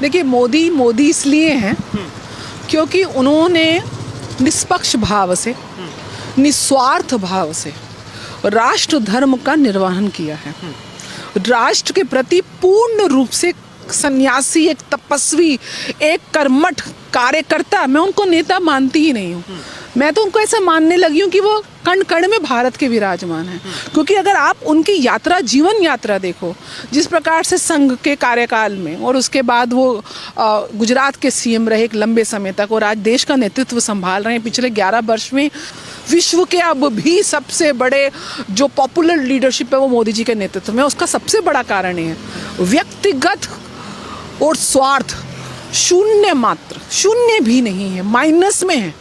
देखिए, मोदी मोदी इसलिए हैं क्योंकि उन्होंने निष्पक्ष भाव से, निस्वार्थ भाव से राष्ट्र धर्म का निर्वहन किया है। राष्ट्र के प्रति पूर्ण रूप से सन्यासी, एक तपस्वी, एक कर्मठ कार्यकर्ता, मैं उनको नेता मानती ही नहीं हूँ। मैं तो उनको ऐसा मानने लगी हूँ कि वो कण कण में भारत के विराजमान हैं। क्योंकि अगर आप उनकी यात्रा, जीवन यात्रा देखो, जिस प्रकार से संघ के कार्यकाल में और उसके बाद वो गुजरात के सीएम रहे एक लंबे समय तक और आज देश का नेतृत्व संभाल रहे हैं पिछले 11 वर्ष में, विश्व के अब भी सबसे बड़े जो पॉपुलर लीडरशिप है वो मोदी जी के नेतृत्व में। उसका सबसे बड़ा कारण ये है व्यक्तिगत और स्वार्थ शून्य, मात्र शून्य भी नहीं है, माइनस में है।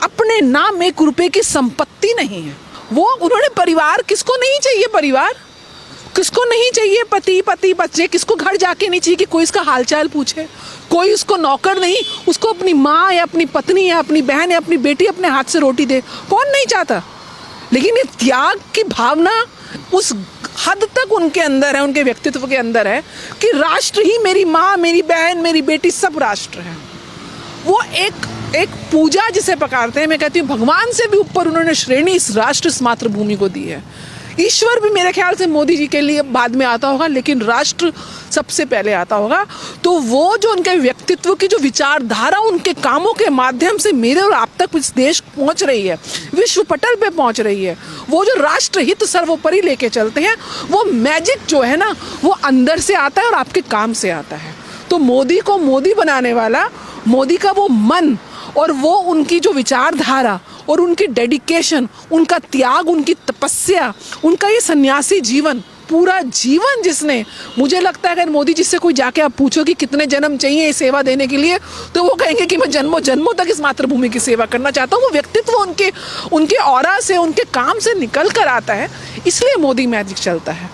अपने नाम 1 रुपए की संपत्ति नहीं है। वो उन्होंने परिवार, किसको नहीं चाहिए परिवार, किसको नहीं चाहिए पति बच्चे, किसको घर जाके नहीं चाहिए कि कोई इसका हालचाल पूछे, कोई उसको नौकर नहीं, उसको अपनी माँ या अपनी पत्नी या अपनी बहन या अपनी बेटी अपने हाथ से रोटी दे, कौन नहीं चाहता। लेकिन ये त्याग की भावना उस हद तक उनके अंदर है, उनके व्यक्तित्व के अंदर है कि राष्ट्र ही मेरी माँ, मेरी बहन, मेरी बेटी, सब राष्ट्र है। वो एक पूजा जिसे पकारते हैं, मैं कहती हूँ भगवान से भी ऊपर उन्होंने श्रेणी इस राष्ट्र, इस मातृभूमि को दी है। ईश्वर भी मेरे ख्याल से मोदी जी के लिए बाद में आता होगा, लेकिन राष्ट्र सबसे पहले आता होगा। तो वो जो उनके व्यक्तित्व की जो विचारधारा उनके कामों के माध्यम से मेरे और आप तक इस देश पहुंच रही है, विश्व पटल पे पहुंच रही है, वो जो राष्ट्र हित सर्वोपरि लेके चलते हैं, वो मैजिक जो है ना, वो अंदर से आता है और आपके काम से आता है। तो मोदी को मोदी बनाने वाला, मोदी का वो मन और वो उनकी जो विचारधारा और उनकी डेडिकेशन, उनका त्याग, उनकी तपस्या, उनका ये सन्यासी जीवन, पूरा जीवन जिसने, मुझे लगता है अगर मोदी जी से कोई जाके आप पूछो कि कितने जन्म चाहिए ये सेवा देने के लिए, तो वो कहेंगे कि मैं जन्मों जन्मों तक इस मातृभूमि की सेवा करना चाहता हूँ। वो व्यक्तित्व उनके ऑरा से, उनके काम से निकल कर आता है, इसलिए मोदी मैजिक चलता है।